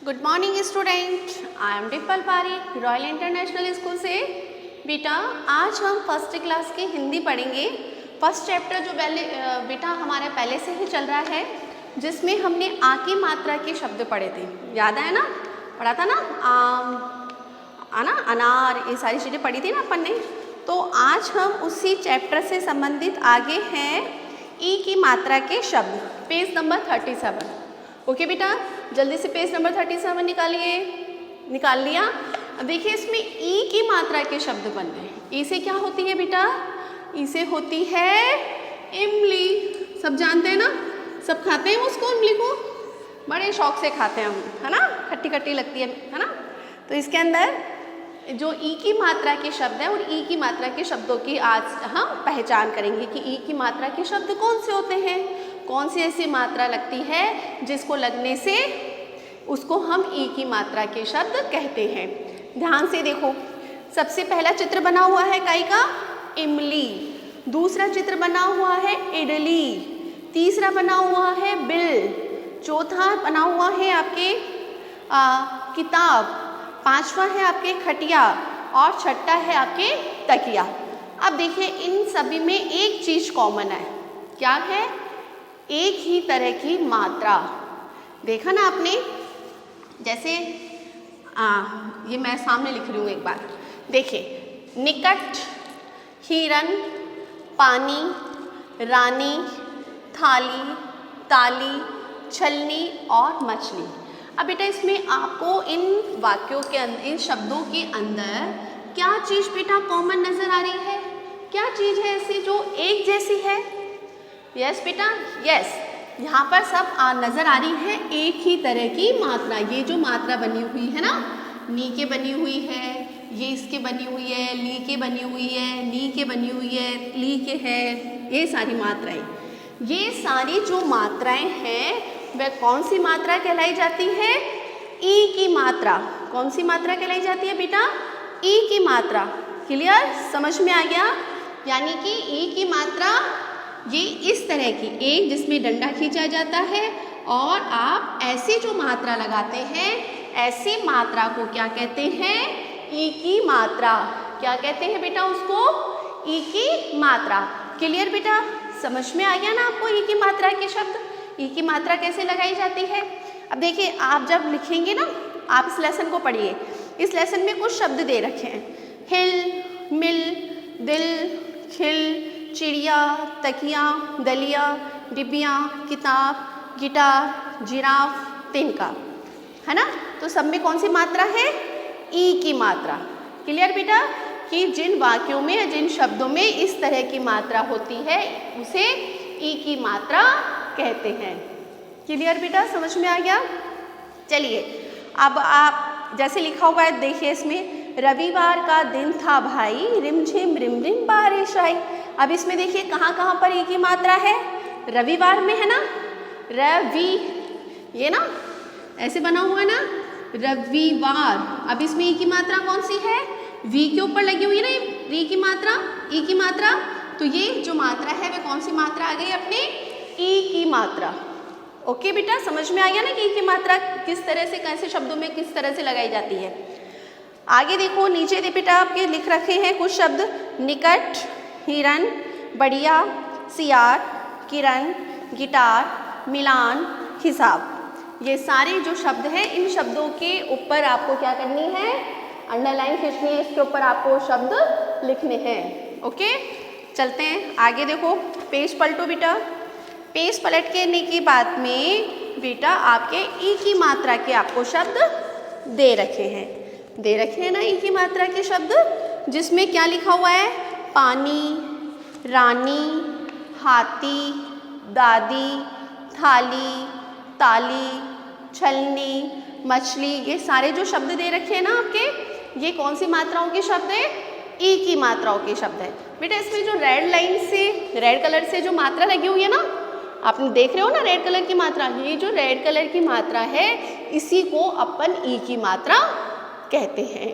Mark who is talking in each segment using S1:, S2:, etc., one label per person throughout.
S1: Good morning student, I am Dimple पारी royal international school से। बेटा आज हम फर्स्ट क्लास की हिंदी पढ़ेंगे। फर्स्ट चैप्टर जो बेटा हमारे पहले से ही चल रहा है, जिसमें हमने आ की मात्रा के शब्द पढ़े थे। याद है ना, पढ़ा था ना, आम, आना, अनार, ये सारी चीज़ें पढ़ी थी ना अपन ने। तो आज हम उसी चैप्टर से संबंधित आगे हैं ई की मात्रा के शब्द, पेज नंबर 37। ओके बेटा, जल्दी से पेज नंबर 37 निकालिए। निकाल लिया। अब देखिए इसमें ई की मात्रा के शब्द बन रहे हैं। ई से क्या होती है बेटा? ई से होती है इमली। सब जानते हैं ना, सब खाते हैं उसको, इमली को बड़े शौक से खाते हैं हम, है ना, खट्टी खट्टी लगती है ना। तो इसके अंदर जो ई की मात्रा के शब्द हैं, उन ई की मात्रा के शब्दों की आज हम पहचान करेंगे कि ई की मात्रा के शब्द कौन से होते हैं, कौन सी ऐसी मात्रा लगती है जिसको लगने से उसको हम ई की मात्रा के शब्द कहते हैं। ध्यान से देखो, सबसे पहला चित्र बना हुआ है काई का, इमली। दूसरा चित्र बना हुआ है इडली। तीसरा बना हुआ है बिल। चौथा बना हुआ है आपके किताब। पांचवा है आपके खटिया और छठा है आपके तकिया। अब देखिए इन सभी में एक चीज कॉमन है। क्या है? एक ही तरह की मात्रा। देखा ना आपने, जैसे ये मैं सामने लिख रही हूँ एक बार, देखिए, निकट, हिरन, पानी, रानी, थाली, ताली, छलनी और मछली। अब बेटा इसमें आपको इन वाक्यों के अंदर, इन शब्दों के अंदर क्या चीज़ बेटा कॉमन नज़र आ रही है? क्या चीज़ है ऐसी जो एक जैसी है? यस बेटा, यस, यहाँ पर सब नज़र आ रही है एक ही तरह की मात्रा। ये जो मात्रा बनी हुई है ना, नी के बनी हुई है, ये इसके बनी हुई है, ली के बनी हुई है, नी के बनी हुई है, ली के है, ये सारी मात्राएं, ये सारी जो मात्राएं हैं वह कौन सी मात्रा कहलाई जाती है? ई की मात्रा। कौन सी मात्रा कहलाई जाती है बेटा? ई की मात्रा। क्लियर? समझ में आ गया? यानी कि ई की मात्रा ये इस तरह की, एक जिसमें डंडा खींचा जाता है और आप ऐसी जो मात्रा लगाते हैं, ऐसी मात्रा को क्या कहते हैं? ई की मात्रा। क्या कहते हैं बेटा उसको? ई की मात्रा। क्लियर बेटा? समझ में आ गया ना आपको ई की मात्रा के शब्द? ई की मात्रा कैसे लगाई जाती है? अब देखिए, आप जब लिखेंगे ना, आप इस लेसन को पढ़िए। इस लेसन में कुछ शब्द दे रखे हैं, हिल, मिल, दिल, खिल, चिड़िया, तकिया, दलिया, डिबिया, किताब, गिटार, जिराफ, तिनका, है ना। तो सब में कौन सी मात्रा है? ई की मात्रा। क्लियर बेटा? कि जिन वाक्यों में या जिन शब्दों में इस तरह की मात्रा होती है उसे ई की मात्रा कहते हैं। क्लियर बेटा? समझ में आ गया? चलिए, अब आप जैसे लिखा हुआ है देखिए इसमें, रविवार का दिन था भाई, रिमझिम रिमझिम बारिश आई। अब इसमें देखिए कहाँ पर ई की मात्रा है? रविवार में है ना, रवि, ये ना ऐसे बना हुआ है ना, रविवार। अब इसमें ई की मात्रा कौन सी है? वी के ऊपर लगी हुई है ना री की मात्रा, ई की मात्रा। तो ये जो मात्रा है वह कौन सी मात्रा आ गई अपने? ई की मात्रा। ओके बेटा, समझ में आ गया ना कि ई की मात्रा किस तरह से, कैसे शब्दों में किस तरह से लगाई जाती है। आगे देखो, नीचे दे बेटा आपके लिख रखे हैं कुछ शब्द, निकट, हिरन, बढ़िया, सियार, किरण, गिटार, मिलान, हिसाब। ये सारे जो शब्द हैं, इन शब्दों के ऊपर आपको क्या करनी है? अंडरलाइन खींचनी है, इसके ऊपर आपको शब्द लिखने हैं। ओके, चलते हैं आगे। देखो, पेज पलटो बेटा। पेज पलट के के बाद में बेटा आपके ई की मात्रा के आपको शब्द दे रखे हैं। दे रखे हैं ना ई की मात्रा के शब्द, जिसमें क्या लिखा हुआ है? पानी, रानी, हाथी, दादी, थाली, ताली, छलनी, मछली। ये सारे जो शब्द दे रखे हैं ना आपके, ये कौन सी मात्राओं के शब्द है? ई की मात्राओं के शब्द है। बेटा इसमें जो रेड लाइन से, रेड कलर से जो मात्रा लगी हुई है ना, आप देख रहे हो ना रेड कलर की मात्रा, ये जो रेड कलर की मात्रा है इसी को अपन ई की मात्रा कहते हैं।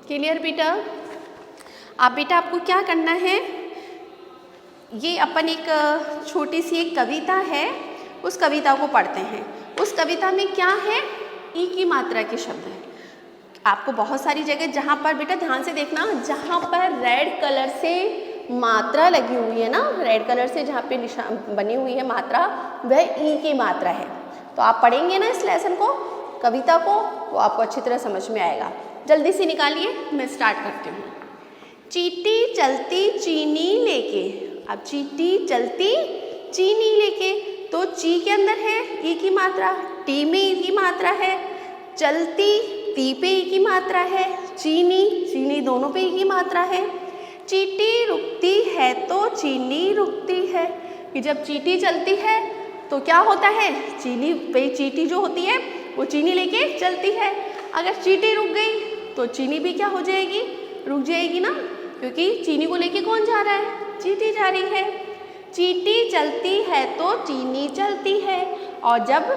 S1: क्लियर बेटा? अब बेटा आपको क्या करना है, ये अपन एक छोटी सी एक कविता है, उस कविता को पढ़ते हैं। उस कविता में क्या है? ई की मात्रा के शब्द हैं। आपको बहुत सारी जगह जहाँ पर बेटा ध्यान से देखना, जहाँ पर रेड कलर से मात्रा लगी हुई है ना, रेड कलर से जहाँ पे निशान बनी हुई है मात्रा, वह ई की मात्रा है। तो आप पढ़ेंगे ना इस लेसन को, कविता को, तो आपको अच्छी तरह समझ में आएगा। जल्दी से निकालिए, मैं स्टार्ट करती हूँ। चींटी चलती चीनी लेके। अब चींटी चलती चीनी लेके, तो ची के अंदर है ई की मात्रा, टी में ई की मात्रा है, चलती ती पे ई की मात्रा है, चीनी दोनों पे ई की मात्रा है। चींटी रुकती है तो चीनी रुकती है, कि जब चींटी चलती है तो क्या होता है, चीनी पे चींटी जो होती है वो चीनी लेके चलती है। अगर चींटी रुक गई तो चीनी भी क्या हो जाएगी, रुक जाएगी ना, क्योंकि चीनी को लेके कौन जा रहा है, चींटी जा रही है। चींटी चलती है तो चीनी चलती है, और जब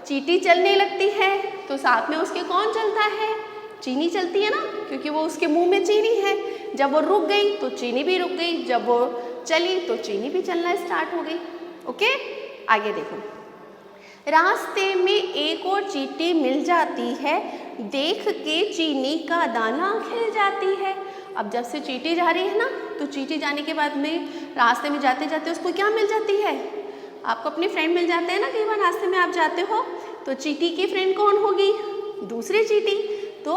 S1: चींटी चलने लगती है तो साथ में उसके कौन चलता है, चीनी चलती है ना, क्योंकि वो उसके मुंह में चीनी है। जब वो रुक गई तो चीनी भी रुक गई, जब वो चली तो चीनी भी चलना स्टार्ट हो गई। ओके, आगे देखो। रास्ते में एक और चींटी मिल जाती है, देख के चीनी का दाना खिल जाती है। अब जब से चींटी जा रही है ना, तो चींटी जाने के बाद में रास्ते में जाते जाते उसको क्या मिल जाती है, आपको अपने फ्रेंड मिल जाते हैं ना, कई बार रास्ते में आप जाते हो तो चींटी की फ्रेंड कौन होगी, दूसरी चींटी, तो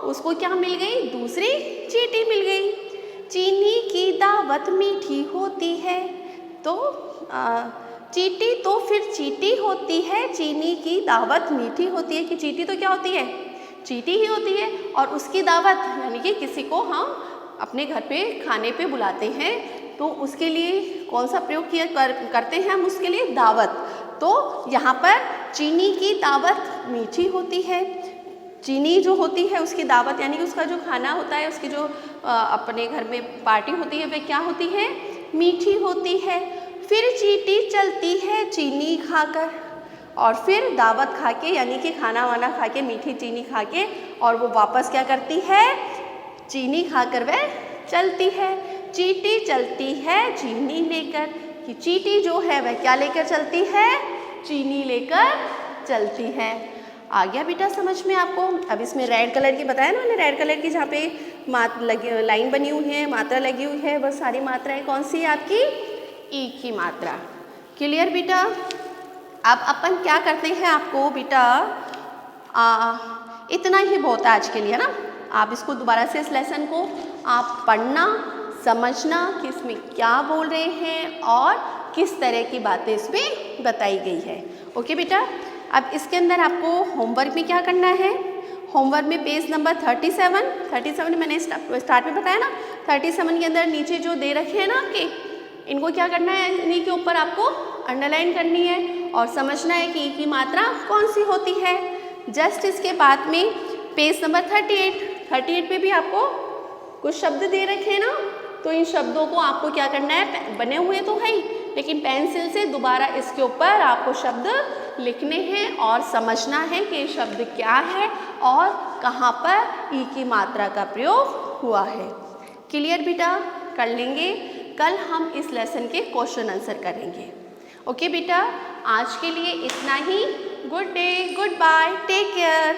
S1: उसको क्या मिल गई, दूसरी चींटी मिल गई। चीनी की दावत मीठी होती है, तो चींटी तो फिर चींटी होती है, चीनी की दावत मीठी होती है, कि चींटी तो क्या होती है, चींटी ही होती है, और उसकी दावत यानी कि किसी को हम अपने घर पे खाने पे बुलाते हैं, तो उसके लिए कौन सा प्रयोग करते हैं हम, उसके लिए दावत। तो यहाँ पर चीनी की दावत मीठी होती है, चीनी जो होती है उसकी दावत यानी कि उसका जो खाना होता है, उसकी जो अपने घर में पार्टी होती है, वह क्या होती है, मीठी होती है। फिर चींटी चलती है चीनी खाकर, और फिर दावत खा के यानी कि खाना वाना खा के, मीठी चीनी खा के, और वो वापस क्या करती है, चीनी खाकर वह चलती है। चींटी चलती है चीनी लेकर, कि चींटी जो है वह क्या लेकर चलती है, चीनी लेकर चलती है। आ गया बेटा समझ में आपको। अब इसमें रेड कलर की बताया ना मैंने, रेड कलर की जहाँ पे लाइन बनी हुई है, मात्रा लगी हुई है, वह सारी मात्राएं कौन सी है आपकी, ई की मात्रा। क्लियर बेटा। अब अपन क्या करते हैं, आपको बेटा इतना ही बहुत है आज के लिए ना। आप इसको दोबारा से इस लेसन को आप पढ़ना, समझना कि इसमें क्या बोल रहे हैं और किस तरह की बातें इसमें बताई गई है। ओके बेटा। अब इसके अंदर आपको होमवर्क में क्या करना है, होमवर्क में पेज नंबर 37 मैंने स्टार्ट में बताया ना, 37 के अंदर नीचे जो दे रखे हैं ना आपके, इनको क्या करना है, इन्हीं के ऊपर आपको अंडरलाइन करनी है और समझना है कि ई की मात्रा कौन सी होती है। जस्ट इसके बाद में पेज नंबर 38 पे भी आपको कुछ शब्द दे रखे हैं ना, तो इन शब्दों को आपको क्या करना है, बने हुए तो है ही, लेकिन पेंसिल से दोबारा इसके ऊपर आपको शब्द लिखने हैं और समझना है कि ये शब्द क्या है और कहाँ पर ई की मात्रा का प्रयोग हुआ है। क्लियर बेटा, कर लेंगे। कल हम इस लेसन के क्वेश्चन आंसर करेंगे। ओके बेटा, आज के लिए इतना ही। Good day, goodbye, take care.